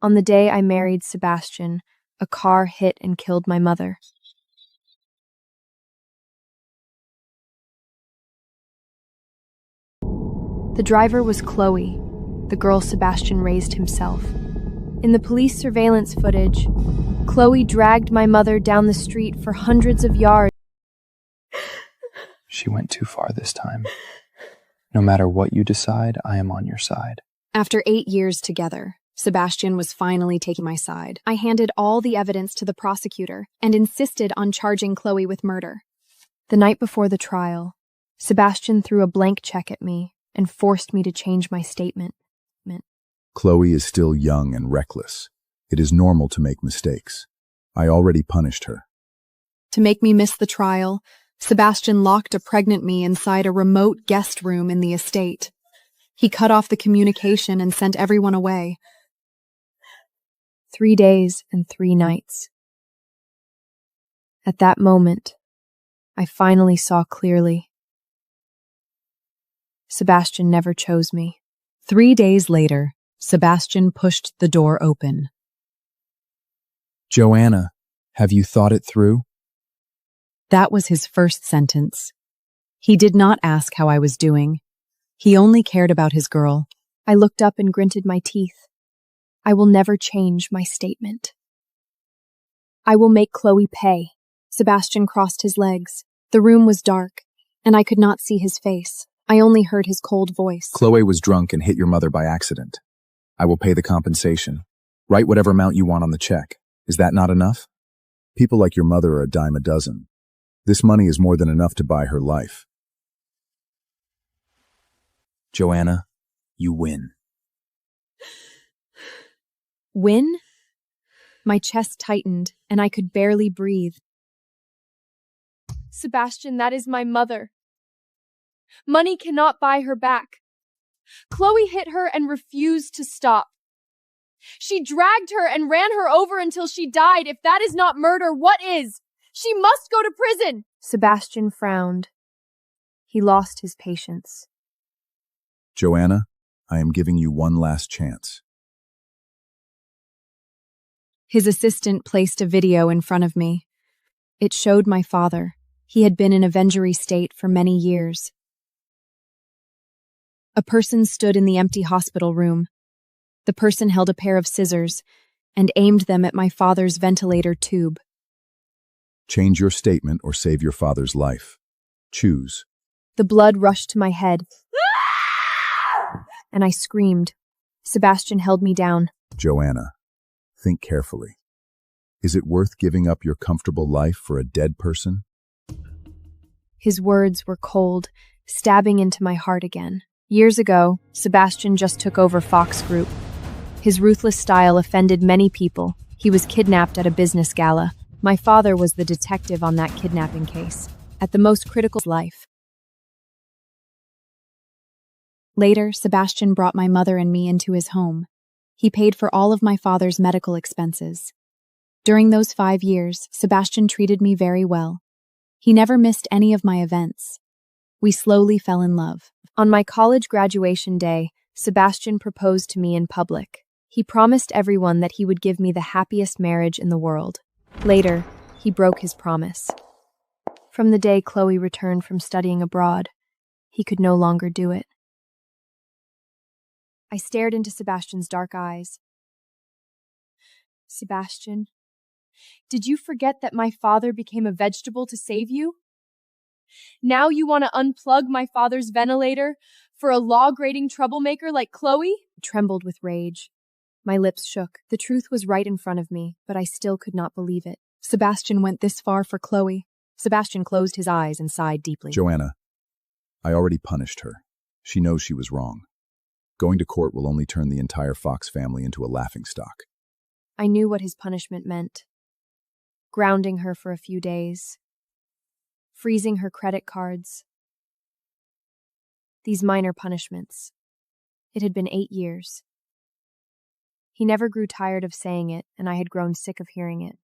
On the day I married Sebastian, a car hit and killed my mother. The driver was Chloe, the girl Sebastian raised himself. In the police surveillance footage, Chloe dragged my mother down the street for hundreds of yards. She went too far this time. No matter what you decide, I am on your side. After 8 years together, Sebastian was finally taking my side. I handed all the evidence to the prosecutor and insisted on charging Chloe with murder. The night before the trial, Sebastian threw a blank check at me and forced me to change my statement. Chloe is still young and reckless. It is normal to make mistakes. I already punished her. To make me miss the trial, Sebastian locked a pregnant me inside a remote guest room in the estate. He cut off the communication and sent everyone away. 3 days and 3 nights. At that moment, I finally saw clearly. Sebastian never chose me. 3 days later, Sebastian pushed the door open. Joanna, have you thought it through? That was his first sentence. He did not ask how I was doing. He only cared about his girl. I looked up and gritted my teeth. I will never change my statement. I will make Chloe pay. Sebastian crossed his legs. The room was dark, and I could not see his face. I only heard his cold voice. Chloe was drunk and hit your mother by accident. I will pay the compensation. Write whatever amount you want on the check. Is that not enough? People like your mother are a dime a dozen. This money is more than enough to buy her life. Joanna, you win. Win? My chest tightened, and I could barely breathe. Sebastian, that is my mother. Money cannot buy her back. Chloe hit her and refused to stop. She dragged her and ran her over until she died. If that is not murder, what is? She must go to prison. Sebastian frowned. He lost his patience. Joanna, I am giving you one last chance. His assistant placed a video in front of me. It showed my father. He had been in a vengery state for many years. A person stood in the empty hospital room. The person held a pair of scissors and aimed them at my father's ventilator tube. Change your statement or save your father's life. Choose. The blood rushed to my head, and I screamed. Sebastian held me down. Joanna, think carefully. Is it worth giving up your comfortable life for a dead person? His words were cold, stabbing into my heart again. Years ago, Sebastian just took over Fox Group. His ruthless style offended many people. He was kidnapped at a business gala. My father was the detective on that kidnapping case, at the most critical life. Later, Sebastian brought my mother and me into his home. He paid for all of my father's medical expenses. During those 5 years, Sebastian treated me very well. He never missed any of my events. We slowly fell in love. On my college graduation day, Sebastian proposed to me in public. He promised everyone that he would give me the happiest marriage in the world. Later, he broke his promise. From the day Chloe returned from studying abroad, he could no longer do it. I stared into Sebastian's dark eyes. Sebastian, did you forget that my father became a vegetable to save you? Now you want to unplug my father's ventilator for a law-grading troublemaker like Chloe? I trembled with rage. My lips shook. The truth was right in front of me, but I still could not believe it. Sebastian went this far for Chloe. Sebastian closed his eyes and sighed deeply. Joanna, I already punished her. She knows she was wrong. Going to court will only turn the entire Fox family into a laughingstock. I knew what his punishment meant. Grounding her for a few days. Freezing her credit cards. These minor punishments. It had been 8 years. He never grew tired of saying it, and I had grown sick of hearing it.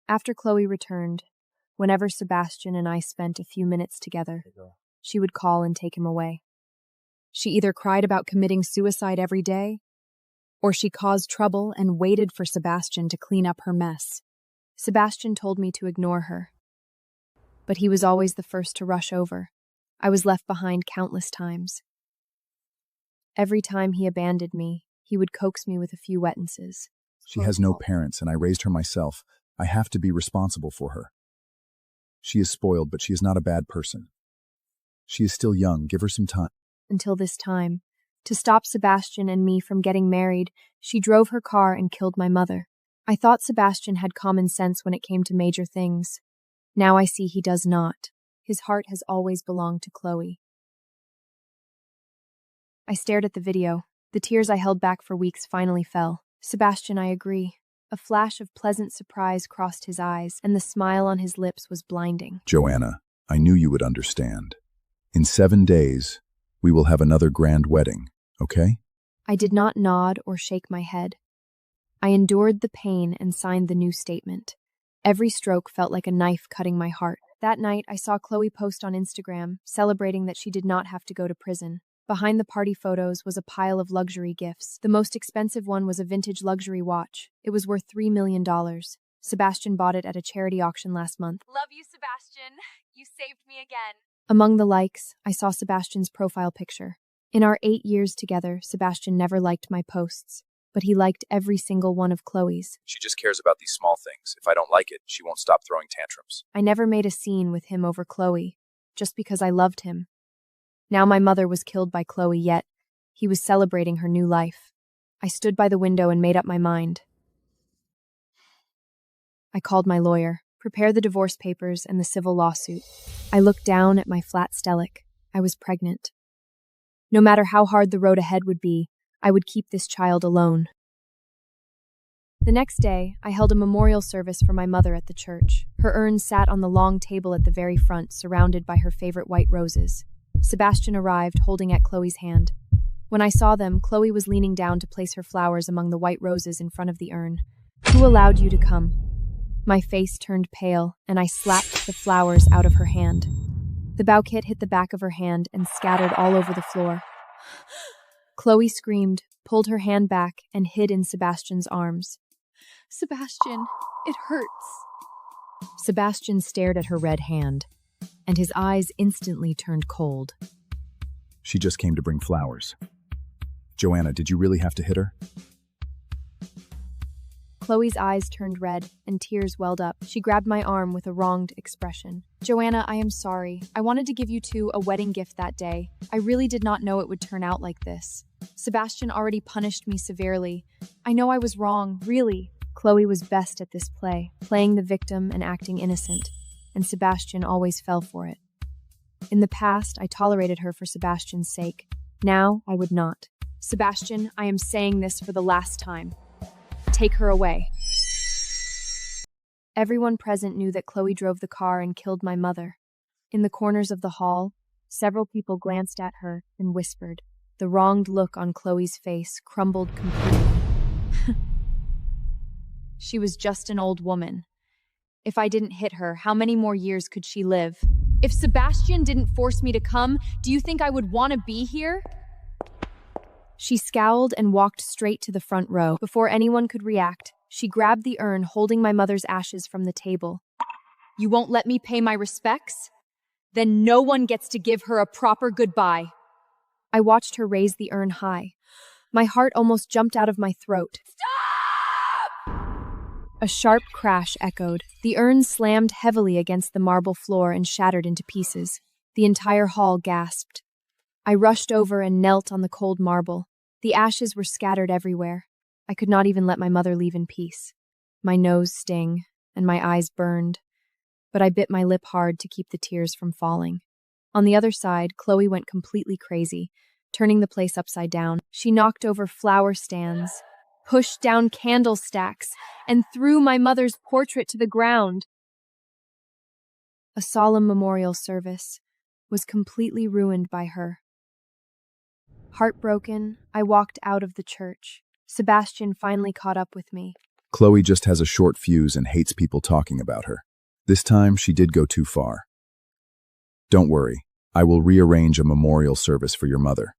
After Chloe returned, whenever Sebastian and I spent a few minutes together, she would call and take him away. She either cried about committing suicide every day, or she caused trouble and waited for Sebastian to clean up her mess. Sebastian told me to ignore her, but he was always the first to rush over. I was left behind countless times. Every time he abandoned me, he would coax me with a few wetnesses. She has no parents, and I raised her myself. I have to be responsible for her. She is spoiled, but she is not a bad person. She is still young. Give her some time. Until this time, to stop Sebastian and me from getting married, she drove her car and killed my mother. I thought Sebastian had common sense when it came to major things. Now I see he does not. His heart has always belonged to Chloe. I stared at the video. The tears I held back for weeks finally fell. Sebastian, I agree. A flash of pleasant surprise crossed his eyes, and the smile on his lips was blinding. Joanna, I knew you would understand. In 7 days, we will have another grand wedding, okay? I did not nod or shake my head. I endured the pain and signed the new statement. Every stroke felt like a knife cutting my heart. That night, I saw Chloe post on Instagram, celebrating that she did not have to go to prison. Behind the party photos was a pile of luxury gifts. The most expensive one was a vintage luxury watch. It was worth $3 million. Sebastian bought it at a charity auction last month. Love you, Sebastian. You saved me again. Among the likes, I saw Sebastian's profile picture. In our 8 years together, Sebastian never liked my posts, but he liked every single one of Chloe's. She just cares about these small things. If I don't like it, she won't stop throwing tantrums. I never made a scene with him over Chloe, just because I loved him. Now my mother was killed by Chloe, yet he was celebrating her new life. I stood by the window and made up my mind. I called my lawyer, prepared the divorce papers and the civil lawsuit. I looked down at my flat stomach. I was pregnant. No matter how hard the road ahead would be, I would keep this child alone. The next day, I held a memorial service for my mother at the church. Her urn sat on the long table at the very front, surrounded by her favorite white roses. Sebastian arrived, holding at Chloe's hand. When I saw them, Chloe was leaning down to place her flowers among the white roses in front of the urn. "Who allowed you to come?" My face turned pale, and I slapped the flowers out of her hand. The bouquet hit the back of her hand and scattered all over the floor. Chloe screamed, pulled her hand back, and hid in Sebastian's arms. "Sebastian, it hurts." Sebastian stared at her red hand, and his eyes instantly turned cold. She just came to bring flowers. Joanna, did you really have to hit her? Chloe's eyes turned red, and tears welled up. She grabbed my arm with a wronged expression. "Joanna, I am sorry. I wanted to give you two a wedding gift that day. I really did not know it would turn out like this. Sebastian already punished me severely. I know I was wrong, really." Chloe was best at this play, playing the victim and acting innocent, and Sebastian always fell for it. In the past, I tolerated her for Sebastian's sake. Now, I would not. "Sebastian, I am saying this for the last time. Take her away." Everyone present knew that Chloe drove the car and killed my mother. In the corners of the hall, several people glanced at her and whispered. The wronged look on Chloe's face crumbled completely. She was just an old woman. If I didn't hit her, how many more years could she live? If Sebastian didn't force me to come, do you think I would want to be here? She scowled and walked straight to the front row. Before anyone could react, she grabbed the urn holding my mother's ashes from the table. "You won't let me pay my respects? Then no one gets to give her a proper goodbye." I watched her raise the urn high. My heart almost jumped out of my throat. A sharp crash echoed. The urn slammed heavily against the marble floor and shattered into pieces. The entire hall gasped. I rushed over and knelt on the cold marble. The ashes were scattered everywhere. I could not even let my mother leave in peace. My nose stung, and my eyes burned, but I bit my lip hard to keep the tears from falling. On the other side, Chloe went completely crazy, turning the place upside down. She knocked over flower stands, pushed down candle stacks, and threw my mother's portrait to the ground. A solemn memorial service was completely ruined by her. Heartbroken, I walked out of the church. Sebastian finally caught up with me. Chloe just has a short fuse and hates people talking about her. This time, she did go too far. Don't worry, I will rearrange a memorial service for your mother.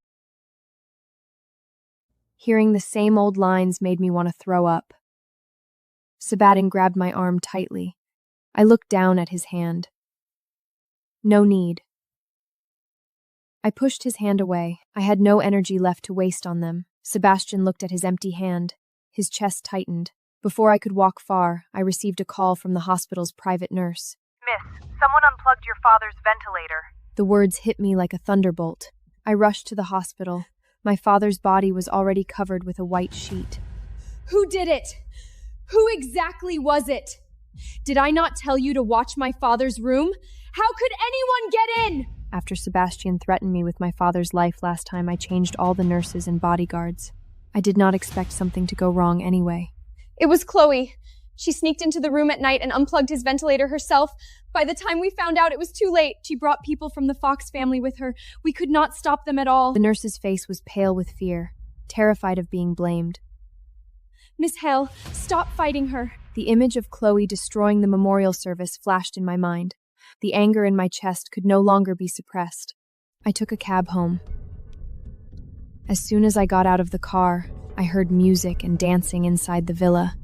Hearing the same old lines made me want to throw up. Sebastian grabbed my arm tightly. I looked down at his hand. No need. I pushed his hand away. I had no energy left to waste on them. Sebastian looked at his empty hand. His chest tightened. Before I could walk far, I received a call from the hospital's private nurse. Miss, someone unplugged your father's ventilator. The words hit me like a thunderbolt. I rushed to the hospital. My father's body was already covered with a white sheet. Who did it? Who exactly was it? Did I not tell you to watch my father's room? How could anyone get in? After Sebastian threatened me with my father's life last time, I changed all the nurses and bodyguards. I did not expect something to go wrong anyway. It was Chloe. She sneaked into the room at night and unplugged his ventilator herself. By the time we found out, it was too late. She brought people from the Fox family with her. We could not stop them at all. The nurse's face was pale with fear, terrified of being blamed. Miss Hale, stop fighting her. The image of Chloe destroying the memorial service flashed in my mind. The anger in my chest could no longer be suppressed. I took a cab home. As soon as I got out of the car, I heard music and dancing inside the villa.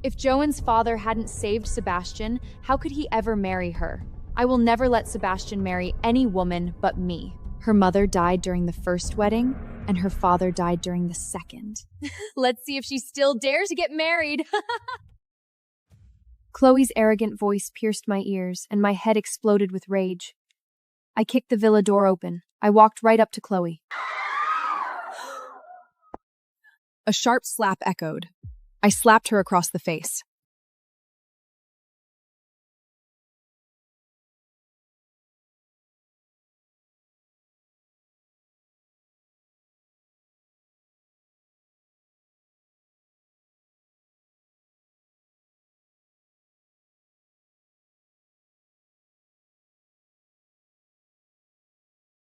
If Joan's father hadn't saved Sebastian, how could he ever marry her? I will never let Sebastian marry any woman but me. Her mother died during the first wedding, and her father died during the second. Let's see if she still dares to get married. Chloe's arrogant voice pierced my ears, and my head exploded with rage. I kicked the villa door open. I walked right up to Chloe. A sharp slap echoed. I slapped her across the face.